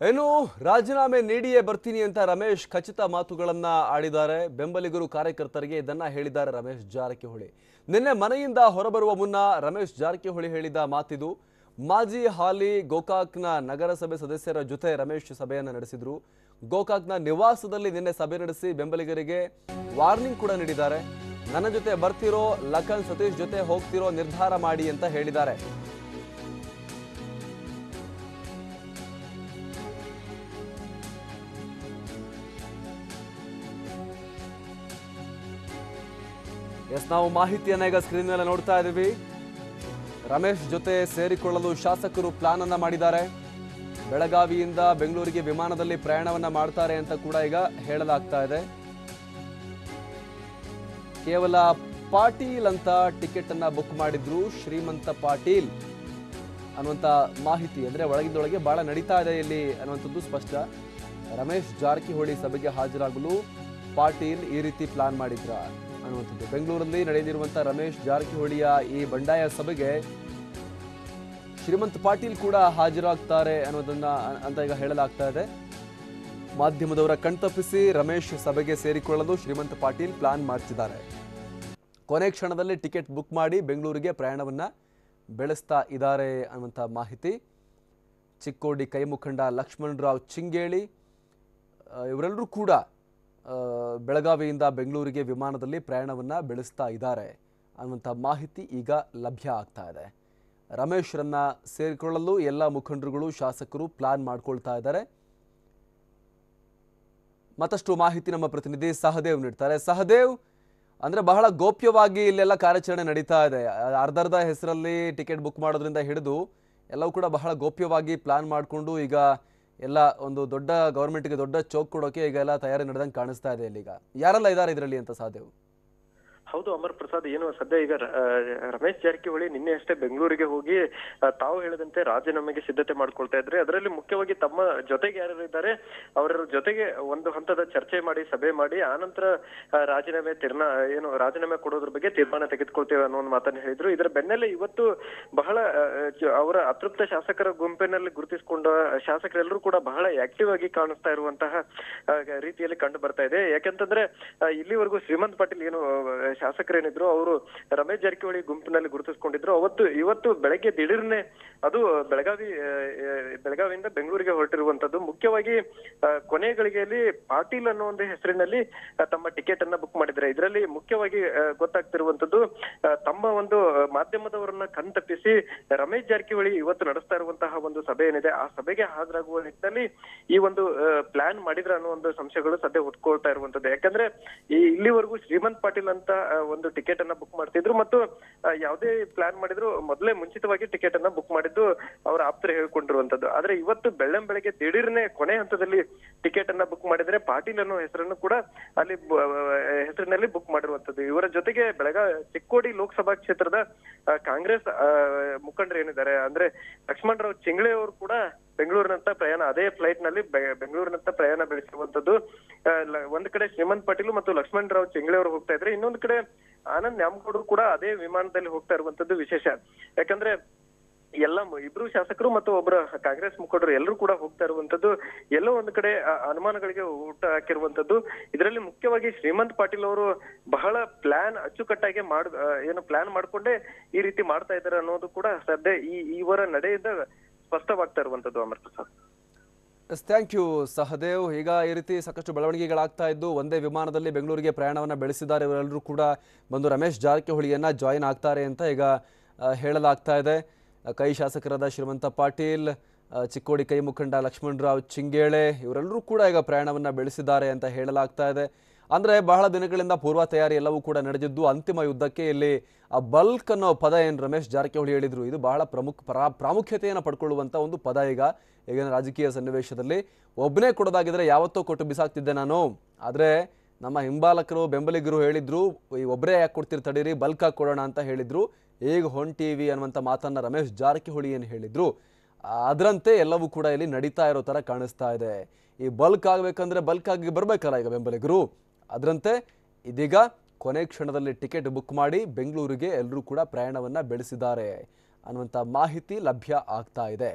ಏನು ರಾಜೀನಾಮೆ ನೀಡಿಯೇ ಬರ್ತೀನಿ ಅಂತ ರಮೇಶ್ ಖಚಿತ ಮಾತುಗಳನ್ನ ಆಡಿದ್ದಾರೆ. ಬೆಂಬಲಿಗರು ಕಾರ್ಯಕರ್ತರಿಗೆ ಇದನ್ನ ಹೇಳಿದ್ದಾರೆ ರಮೇಶ್ ಜಾರಕಿಹೊಳಿ. ನಿನ್ನೆ ಮನೆಯಿಂದ ಹೊರಬರುವ ಮುನ್ನ ರಮೇಶ್ ಜಾರಕಿಹೊಳಿ ಹೇಳಿದ ಮಾತಿದು. ಮಾಜಿ ಹಾಲಿ ಗೋಕಾಕ್ನ ನಗರಸಭೆ ಸದಸ್ಯರ ಜೊತೆ ರಮೇಶ್ ಸಭೆಯನ್ನು ನಡೆಸಿದ್ರು. ಗೋಕಾಕ್ನ ನಿವಾಸದಲ್ಲಿ ನಿನ್ನೆ ಸಭೆ ನಡೆಸಿ ಬೆಂಬಲಿಗರಿಗೆ ವಾರ್ನಿಂಗ್ ಕೂಡ ನೀಡಿದ್ದಾರೆ. ನನ್ನ ಜೊತೆ ಬರ್ತಿರೋ ಲಖನ್ ಸತೀಶ್ ಜೊತೆ ಹೋಗ್ತಿರೋ ನಿರ್ಧಾರ ಮಾಡಿ ಅಂತ ಹೇಳಿದ್ದಾರೆ. ನಾವು ಮಾಹಿತಿಯನ್ನ ಈಗ ಸ್ಕ್ರೀನ್ ಮೇಲೆ ನೋಡ್ತಾ ಇದ್ದೀವಿ. ರಮೇಶ್ ಜೊತೆ ಸೇರಿಕೊಳ್ಳಲು ಶಾಸಕರು ಪ್ಲಾನ್ ಅನ್ನ ಮಾಡಿದ್ದಾರೆ. ಬೆಳಗಾವಿಯಿಂದ ಬೆಂಗಳೂರಿಗೆ ವಿಮಾನದಲ್ಲಿ ಪ್ರಯಾಣವನ್ನ ಮಾಡ್ತಾರೆ ಅಂತ ಕೂಡ ಈಗ ಹೇಳಲಾಗ್ತಾ ಇದೆ. ಕೇವಲ ಪಾಟೀಲ್ ಅಂತ ಟಿಕೆಟ್ ಅನ್ನ ಬುಕ್ ಮಾಡಿದ್ರು. ಶ್ರೀಮಂತ ಪಾಟೀಲ್ ಅನ್ನುವಂತ ಮಾಹಿತಿ ಅಂದ್ರೆ ಒಳಗಿಂದೊಳಗೆ ಬಹಳ ನಡೀತಾ ಇದೆ ಇಲ್ಲಿ ಅನ್ನುವಂಥದ್ದು ಸ್ಪಷ್ಟ. ರಮೇಶ್ ಜಾರಕಿಹೊಳಿ ಸಭೆಗೆ ಹಾಜರಾಗಲು ಪಾಟೀಲ್ ಈ ರೀತಿ ಪ್ಲಾನ್ ಮಾಡಿದ್ರ ಅನ್ನುವಂಥದ್ದು. ಬೆಂಗಳೂರಲ್ಲಿ ನಡೆದಿರುವಂತಹ ರಮೇಶ್ ಜಾರಕಿಹೊಳಿಯ ಈ ಬಂಡಾಯ ಸಭೆಗೆ ಶ್ರೀಮಂತ್ ಪಾಟೀಲ್ ಕೂಡ ಹಾಜರಾಗ್ತಾರೆ ಅನ್ನೋದನ್ನ ಅಂತ ಈಗ ಹೇಳಲಾಗ್ತಾ ಇದೆ. ಮಾಧ್ಯಮದವರ ಕಣ್ತಪ್ಪಿಸಿ ರಮೇಶ್ ಸಭೆಗೆ ಸೇರಿಕೊಳ್ಳಲು ಶ್ರೀಮಂತ್ ಪಾಟೀಲ್ ಪ್ಲಾನ್ ಮಾಡ್ತಿದ್ದಾರೆ. ಕೊನೆ ಕ್ಷಣದಲ್ಲಿ ಟಿಕೆಟ್ ಬುಕ್ ಮಾಡಿ ಬೆಂಗಳೂರಿಗೆ ಪ್ರಯಾಣವನ್ನ ಬೆಳೆಸ್ತಾ ಇದ್ದಾರೆ ಅನ್ನುವಂಥ ಮಾಹಿತಿ. ಚಿಕ್ಕೋಡಿ ಕೈ ಮುಖಂಡ ಲಕ್ಷ್ಮಣರಾವ್ ಚಿಂಗೇಳಿ ಇವರೆಲ್ಲರೂ ಕೂಡ ಬೆಳಗಾವಿಯಿಂದ ಬೆಂಗಳೂರಿಗೆ ವಿಮಾನದಲ್ಲಿ ಪ್ರಯಾಣವನ್ನ ಬೆಳೆಸ್ತಾ ಇದ್ದಾರೆ ಅನ್ನುವಂಥ ಮಾಹಿತಿ ಈಗ ಲಭ್ಯ ಆಗ್ತಾ ಇದೆ. ರಮೇಶ್ರನ್ನ ಸೇರಿಕೊಳ್ಳಲು ಎಲ್ಲ ಮುಖಂಡರುಗಳು ಶಾಸಕರು ಪ್ಲಾನ್ ಮಾಡ್ಕೊಳ್ತಾ ಇದ್ದಾರೆ. ಮತ್ತಷ್ಟು ಮಾಹಿತಿ ನಮ್ಮ ಪ್ರತಿನಿಧಿ ಸಹದೇವ್ ನೀಡ್ತಾರೆ. ಸಹದೇವ್, ಅಂದ್ರೆ ಬಹಳ ಗೌಪ್ಯವಾಗಿ ಇಲ್ಲೆಲ್ಲ ಕಾರ್ಯಾಚರಣೆ ನಡೀತಾ ಇದೆ. ಅರ್ಧರ್ಧ ಹೆಸರಲ್ಲಿ ಟಿಕೆಟ್ ಬುಕ್ ಮಾಡೋದ್ರಿಂದ ಹಿಡಿದು ಎಲ್ಲವೂ ಕೂಡ ಬಹಳ ಗೌಪ್ಯವಾಗಿ ಪ್ಲಾನ್ ಮಾಡಿಕೊಂಡು ಈಗ ಎಲ್ಲ ಒಂದು ದೊಡ್ಡ ಗವರ್ಮೆಂಟ್ಗೆ ದೊಡ್ಡ ಚೌಕ್ ಕೊಡೋಕೆ ಈಗ ಎಲ್ಲ ತಯಾರಿ ನಡೆದಂಗೆ ಕಾಣಿಸ್ತಾ ಇದೆ. ಇಲ್ಲಿಗ ಯಾರೆಲ್ಲ ಇದ್ದಾರೆ ಇದರಲ್ಲಿ ಅಂತ ಸಹದೇವ್? ಹೌದು ಅಮರ್ ಪ್ರಸಾದ್, ಏನು ಸದ್ಯ ಈಗ ರಮೇಶ್ ಜಾರಕಿಹೊಳಿ ನಿನ್ನೆ ಅಷ್ಟೇ ಬೆಂಗಳೂರಿಗೆ ಹೋಗಿ ತಾವು ಹೇಳಿದಂತೆ ರಾಜೀನಾಮೆಗೆ ಸಿದ್ಧತೆ ಮಾಡ್ಕೊಳ್ತಾ ಇದ್ರೆ. ಅದರಲ್ಲಿ ಮುಖ್ಯವಾಗಿ ತಮ್ಮ ಜೊತೆಗೆ ಯಾರು ಇದ್ದಾರೆ ಅವರ ಜೊತೆಗೆ ಒಂದು ಹಂತದ ಚರ್ಚೆ ಮಾಡಿ ಸಭೆ ಮಾಡಿ ಆನಂತರ ರಾಜೀನಾಮೆ ಕೊಡೋದ್ರ ಬಗ್ಗೆ ತೀರ್ಮಾನ ತೆಗೆದುಕೊಳ್ತೇವೆ ಅನ್ನೋ ಒಂದು ಮಾತನ್ನು ಹೇಳಿದ್ರು. ಇದರ ಬೆನ್ನಲ್ಲೇ ಇವತ್ತು ಬಹಳ ಅವರ ಅತೃಪ್ತ ಶಾಸಕರ ಗುಂಪಿನಲ್ಲಿ ಗುರುತಿಸಿಕೊಂಡ ಶಾಸಕರೆಲ್ಲರೂ ಕೂಡ ಬಹಳ ಆಕ್ಟಿವ್ ಆಗಿ ಕಾಣಿಸ್ತಾ ಇರುವಂತಹ ರೀತಿಯಲ್ಲಿ ಕಂಡು ಬರ್ತಾ ಇದೆ. ಯಾಕಂತಂದ್ರೆ ಇಲ್ಲಿವರೆಗೂ ಶ್ರೀಮಂತ್ ಪಾಟೀಲ್ ಏನು ಶಾಸಕರೇನಿದ್ರು ಅವರು ರಮೇಶ್ ಜಾರಕಿಹೊಳಿ ಗುಂಪಿನಲ್ಲಿ ಗುರುತಿಸಿಕೊಂಡಿದ್ರು. ಇವತ್ತು ಬೆಳಗ್ಗೆ ದಿಢೀರ್ನೆ ಅದು ಬೆಳಗಾವಿಯಿಂದ ಬೆಂಗಳೂರಿಗೆ ಹೊರಟಿರುವಂತದ್ದು. ಮುಖ್ಯವಾಗಿ ಕೊನೆ ಗಳಿಗೆಯಲ್ಲಿ ಪಾಟೀಲ್ ಅನ್ನೋ ಒಂದು ಹೆಸರಿನಲ್ಲಿ ತಮ್ಮ ಟಿಕೆಟ್ ಅನ್ನ ಬುಕ್ ಮಾಡಿದ್ರೆ. ಇದರಲ್ಲಿ ಮುಖ್ಯವಾಗಿ ಗೊತ್ತಾಗ್ತಿರುವಂತದ್ದು ತಮ್ಮ ಒಂದು ಮಾಧ್ಯಮದವರನ್ನ ಕಣ್ತಪ್ಪಿಸಿ ರಮೇಶ್ ಜಾರಕಿಹೊಳಿ ಇವತ್ತು ನಡೆಸ್ತಾ ಇರುವಂತಹ ಒಂದು ಸಭೆ ಏನಿದೆ ಆ ಸಭೆಗೆ ಹಾಜರಾಗುವ ನಿಟ್ಟಿನಲ್ಲಿ ಈ ಒಂದು ಪ್ಲಾನ್ ಮಾಡಿದ್ರ ಅನ್ನೋ ಒಂದು ಸಂಶಯಗಳು ಸದ್ಯ ಹುಟ್ಕೊಳ್ತಾ ಇರುವಂತದ್ದು. ಯಾಕಂದ್ರೆ ಇಲ್ಲಿವರೆಗೂ ಶ್ರೀಮಂತ್ ಪಾಟೀಲ್ ಅಂತ ಒಂದು ಟಿಕೆಟ್ ಅನ್ನ ಬುಕ್ ಮಾಡ್ತಿದ್ರು ಮತ್ತು ಯಾವುದೇ ಪ್ಲಾನ್ ಮಾಡಿದ್ರು ಮೊದಲೇ ಮುಂಚಿತವಾಗಿ ಟಿಕೆಟ್ ಅನ್ನ ಬುಕ್ ಮಾಡಿದ್ದು ಅವರ ಆಪ್ತರು ಹೇಳ್ಕೊಂಡಿರುವಂತದ್ದು. ಆದ್ರೆ ಇವತ್ತು ಬೆಳಗ್ಗೆ ದಿಢೀರ್ನೆ ಕೊನೆ ಹಂತದಲ್ಲಿ ಟಿಕೆಟ್ ಅನ್ನ ಬುಕ್ ಮಾಡಿದ್ರೆ ಪಾಟೀಲ್ ಅನ್ನೋ ಹೆಸರನ್ನು ಕೂಡ ಅಲ್ಲಿ ಹೆಸರಿನಲ್ಲಿ ಬುಕ್ ಮಾಡಿರುವಂತದ್ದು. ಇವರ ಜೊತೆಗೆ ಚಿಕ್ಕೋಡಿ ಲೋಕಸಭಾ ಕ್ಷೇತ್ರದ ಕಾಂಗ್ರೆಸ್ ಮುಖಂಡರು ಏನಿದ್ದಾರೆ ಅಂದ್ರೆ ಲಕ್ಷ್ಮಣರಾವ್ ಚಿಂಗಳೆ ಅವರು ಕೂಡ ಬೆಂಗಳೂರಿನಂತ ಪ್ರಯಾಣ ಅದೇ ಫ್ಲೈಟ್ ನಲ್ಲಿ ಬೆಂಗಳೂರಿನಂತ ಪ್ರಯಾಣ ಬೆಳೆಸಿರುವಂತದ್ದು. ಒಂದ್ ಕಡೆ ಶ್ರೀಮಂತ್ ಪಾಟೀಲ್ ಮತ್ತು ಲಕ್ಷ್ಮಣರಾವ್ ಚಿಂಗಳೆ ಅವರು ಹೋಗ್ತಾ ಇದ್ರೆ, ಇನ್ನೊಂದು ಕಡೆ ಆನಂದ್ ನ್ಯಾಮಗೌಡರು ಕೂಡ ಅದೇ ವಿಮಾನದಲ್ಲಿ ಹೋಗ್ತಾ ಇರುವಂತದ್ದು ವಿಶೇಷ. ಯಾಕಂದ್ರೆ ಎಲ್ಲ ಇಬ್ರು ಶಾಸಕರು ಮತ್ತು ಒಬ್ಬರ ಕಾಂಗ್ರೆಸ್ ಮುಖಂಡರು ಎಲ್ಲರೂ ಕೂಡ ಹೋಗ್ತಾ ಇರುವಂತದ್ದು ಎಲ್ಲೋ ಒಂದು ಕಡೆ ಅನುಮಾನಗಳಿಗೆ ಊಟ ಹಾಕಿರುವಂತದ್ದು. ಇದರಲ್ಲಿ ಮುಖ್ಯವಾಗಿ ಶ್ರೀಮಂತ್ ಪಾಟೀಲ್ ಅವರು ಬಹಳ ಪ್ಲಾನ್ ಅಚ್ಚುಕಟ್ಟಾಗಿ ಪ್ಲಾನ್ ಮಾಡ್ಕೊಂಡೇ ಈ ರೀತಿ ಮಾಡ್ತಾ ಇದ್ದಾರೆ ಅನ್ನೋದು ಕೂಡ ಸದ್ಯ ಇವರ ನಡೆಯಿಂದ ಸ್ಪಷ್ಟವಾಗ್ತಾ ಇರುವಂತದ್ದು. Amar Prasad, thank you Sahadev. ಈಗ ಈ ರೀತಿ ಸಾಕಷ್ಟು ಬೆಳವಣಿಗೆಗಳಾಗ್ತಾ ಇದ್ದು ಒಂದೇ ವಿಮಾನದಲ್ಲಿ ಬೆಂಗಳೂರಿಗೆ ಪ್ರಯಾಣವನ್ನು ಬೆಳೆಸಿದ್ದಾರೆ. ಇವರೆಲ್ಲರೂ ಕೂಡ ಬಂದು ರಮೇಶ್ ಜಾರಕಿಹೊಳಿಯನ್ನ ಜಾಯಿನ್ ಆಗ್ತಾರೆ ಅಂತ ಈಗ ಹೇಳಲಾಗ್ತಾ ಇದೆ. ಕೈ ಶಾಸಕರಾದ ಶ್ರೀಮಂತ ಪಾಟೀಲ್, ಚಿಕ್ಕೋಡಿ ಕೈ ಮುಖಂಡ ಲಕ್ಷ್ಮಣರಾವ್ ಚಿಂಗೇಳೆ ಇವರೆಲ್ಲರೂ ಕೂಡ ಈಗ ಪ್ರಯಾಣವನ್ನು ಬೆಳೆಸಿದ್ದಾರೆ ಅಂತ ಹೇಳಲಾಗ್ತಾ ಇದೆ. ಅಂದರೆ ಬಹಳ ದಿನಗಳಿಂದ ಪೂರ್ವ ತಯಾರಿ ಎಲ್ಲವೂ ಕೂಡ ನಡೆದಿದ್ದು ಅಂತಿಮ ಯುದ್ಧಕ್ಕೆ ಇಲ್ಲಿ ಆ ಬಲ್ಕ್ ಅನ್ನೋ ಪದ ಏನು ರಮೇಶ್ ಜಾರಕಿಹೊಳಿ ಹೇಳಿದ್ರು ಇದು ಬಹಳ ಪ್ರಾಮುಖ್ಯತೆಯನ್ನು ಪಡ್ಕೊಳ್ಳುವಂಥ ಒಂದು ಪದ. ಈಗಿನ ರಾಜಕೀಯ ಸನ್ನಿವೇಶದಲ್ಲಿ ಒಬ್ಬನೇ ಕೊಡೋದಾಗಿದ್ರೆ ಯಾವತ್ತೋ ಕೊಟ್ಟು ಬಿಸಾಕ್ತಿದ್ದೆ ನಾನು. ಆದರೆ ನಮ್ಮ ಹಿಂಬಾಲಕರು ಬೆಂಬಲಿಗರು ಹೇಳಿದ್ರು ಈ ಒಬ್ಬರೇ ಯಾಕೆ ಕೊಡ್ತೀರಿ ತಡೀರಿ, ಬಲ್ಕ್ ಆಗಿ ಕೊಡೋಣ ಅಂತ ಹೇಳಿದ್ರು. ಈಗ ಹೊಂಟೀವಿ ಅನ್ನುವಂಥ ಮಾತನ್ನು ರಮೇಶ್ ಜಾರಕಿಹೊಳಿ ಏನು ಹೇಳಿದ್ರು ಅದರಂತೆ ಎಲ್ಲವೂ ಕೂಡ ಇಲ್ಲಿ ನಡೀತಾ ಇರೋ ಥರ ಕಾಣಿಸ್ತಾ ಇದೆ. ಈ ಬಲ್ಕ್ ಆಗಬೇಕಂದ್ರೆ ಬಲ್ಕ್ ಆಗಿ ಬರಬೇಕಲ್ಲ ಈಗ ಬೆಂಬಲಿಗರು. ಅದರಂತೆ ಇದೀಗ ಕೊನೆ ಕ್ಷಣದಲ್ಲಿ ಟಿಕೆಟ್ ಬುಕ್ ಮಾಡಿ ಬೆಂಗಳೂರಿಗೆ ಎಲ್ಲರೂ ಕೂಡ ಪ್ರಯಾಣವನ್ನು ಬೆಳೆಸಿದ್ದಾರೆ ಅನ್ನುವಂಥ ಮಾಹಿತಿ ಲಭ್ಯ ಆಗ್ತಾ ಇದೆ.